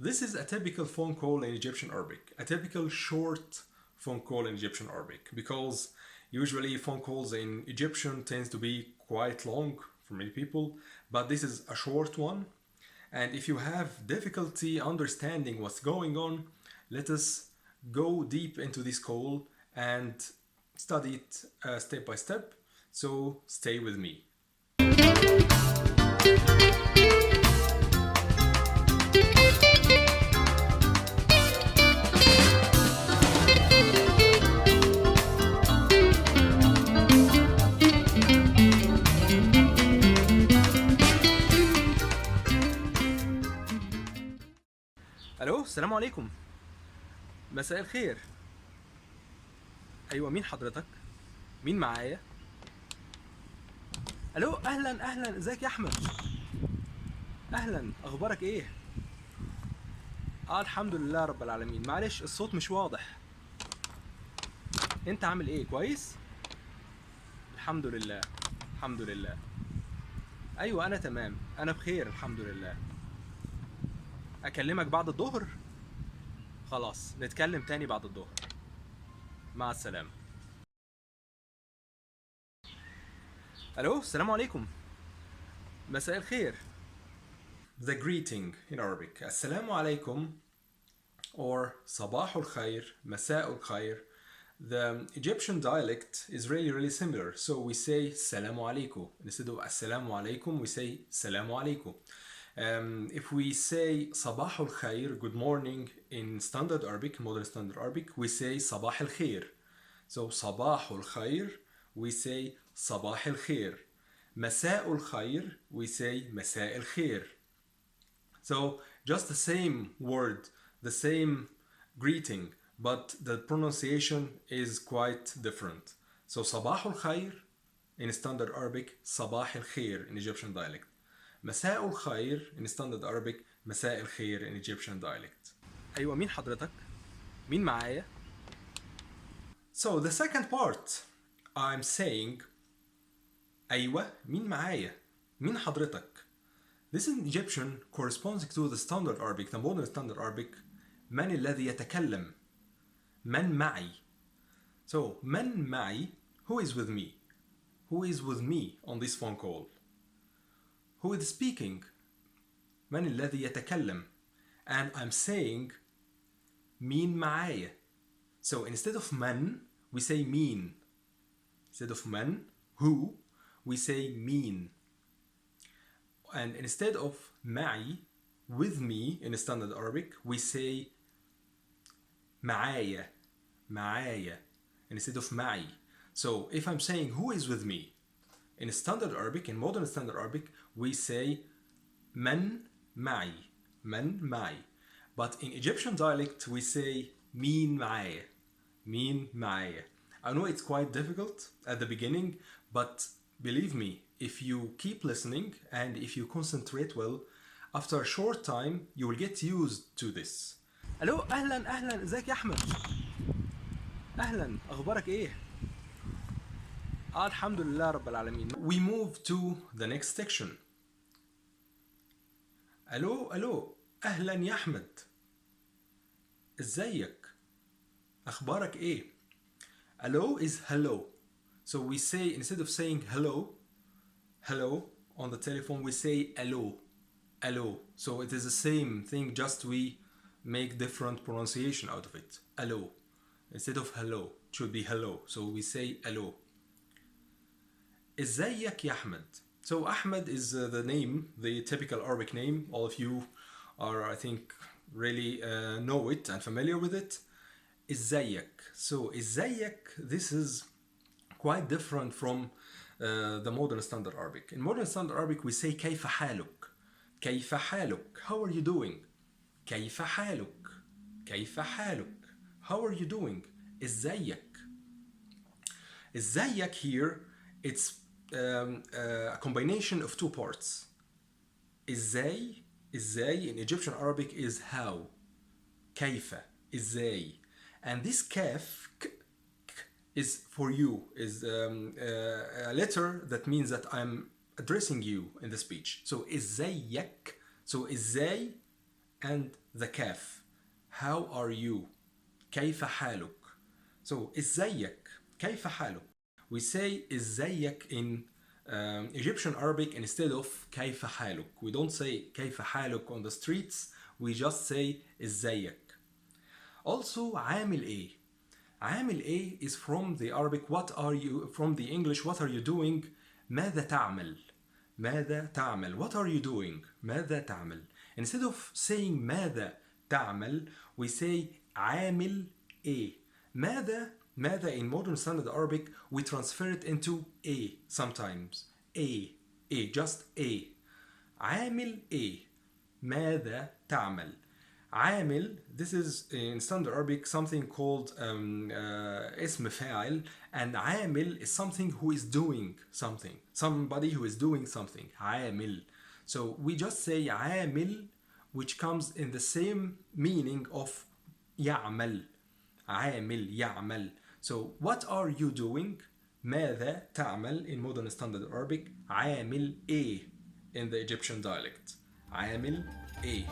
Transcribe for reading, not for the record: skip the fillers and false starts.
This is a typical phone call in Egyptian Arabic, a typical short phone call in Egyptian Arabic, because usually phone calls in Egyptian tends to be quite long for many people, but this is a short one. And if you have difficulty understanding what's going on, let us go deep into this call and study it step by step. So stay with me. الو، السلام عليكم. مساء الخير. ايوه، مين حضرتك؟ مين معايا؟ الو، اهلا، ازيك يا احمد؟ اهلا، اخبارك ايه؟ الحمد لله رب العالمين. معلش الصوت مش واضح. انت عامل ايه؟ كويس؟ الحمد لله. الحمد لله. ايوه انا تمام، انا بخير الحمد لله. اكلمك بعد الظهر؟ خلاص نتكلم تاني بعد الظهر. مع السلامة. الو، السلام عليكم. مساء الخير. The greeting in Arabic. Assalamu alaikum or Sabah al-Khair, Masa al-Khair. The Egyptian dialect is really similar. So we say Salamu alaikum. Instead of Assalamu alaikum, we say Salamu alaikum. If we say Sabah al-Khair, good morning, in standard Arabic, modern standard Arabic, we say Sabah al-Khair. So Sabah al-Khair, we say Sabah al-Khair. Masa al-Khair, we say Masa al-Khair. So just the same word, the same greeting, but the pronunciation is quite different. So Sabah al-Khair in standard Arabic, Sabah al-Khair in Egyptian dialect. مساء الخير in standard Arabic, مساء الخير in Egyptian dialect. أيوة، مين حضرتك؟ مين معايا؟ So the second part, I'm saying أيوة، مين معايا؟ مين حضرتك؟ This in Egyptian corresponds to the standard Arabic, the modern standard Arabic. من الذي يتكلم؟ من معي؟ So من معي, who is with me? Who is with me on this phone call? Who is speaking? من الذي يتكلم? And I'm saying مين معايا. So instead of من, we say مين. Instead of من, who, we say مين. And instead of معي, with me in standard Arabic, we say معايا. معايا. Instead of معي. So if I'm saying who is with me, in standard Arabic, in modern standard Arabic, we say من معي. من معي. But in Egyptian dialect, we say مين معايا. مين معايا. I know it's quite difficult at the beginning, but believe me, if you keep listening and if you concentrate well, after a short time, you will get used to this. الو، اهلا، ازيك يا احمد؟ اهلا، اخبارك ايه؟ الحمد لله رب العالمين. We move to the next section. الو، اهلا يا احمد. ازيك؟ اخبارك ايه؟ Hello is hello. So we say, instead of saying hello on the telephone, we say hello. So it is the same thing, just we make different pronunciation out of it. Hello. Instead of hello, it should be hello. So we say hello. ازيك يا أحمد. So Ahmed is the name, the typical Arabic name. All of you are, I think, really know it and familiar with it. ازيك. So ازيك, this is quite different from the modern standard Arabic. In modern standard Arabic, we say كيف حالك. كيف حالك. How are you doing? كيف حالك. كيف حالك. How are you doing? ازيك. ازيك here, it's a combination of two parts. ازاي in Egyptian Arabic is how. كيف. ازاي. And this kaf is for you, is a letter that means that I'm addressing you in the speech. So ازيك. So ازاي and the kaf. How are you? كيف حالك? So ازيك? كيف حالك? We say ازيك in Egyptian Arabic instead of كيف حالك. We don't say كيف حالك on the streets. We just say ازيك. Also عامل ايه? عامل ايه is from the Arabic what are you, from the English what are you doing. ماذا تعمل? ماذا تعمل? What are you doing? ماذا تعمل? Instead of saying ماذا تعمل we say عامل ايه. ماذا in modern standard Arabic we transfer it into a sometimes. A just a. عامل ايه. ماذا تعمل. عامل, this is in standard Arabic something called اسم فاعل, and عامل is something who is doing something, somebody who is doing something. عامل. So we just say عامل, which comes in the same meaning of يعمل. عامل يعمل. So what are you doing? ماذا تعمل in modern standard Arabic. عامل ايه in the Egyptian dialect. عامل ايه.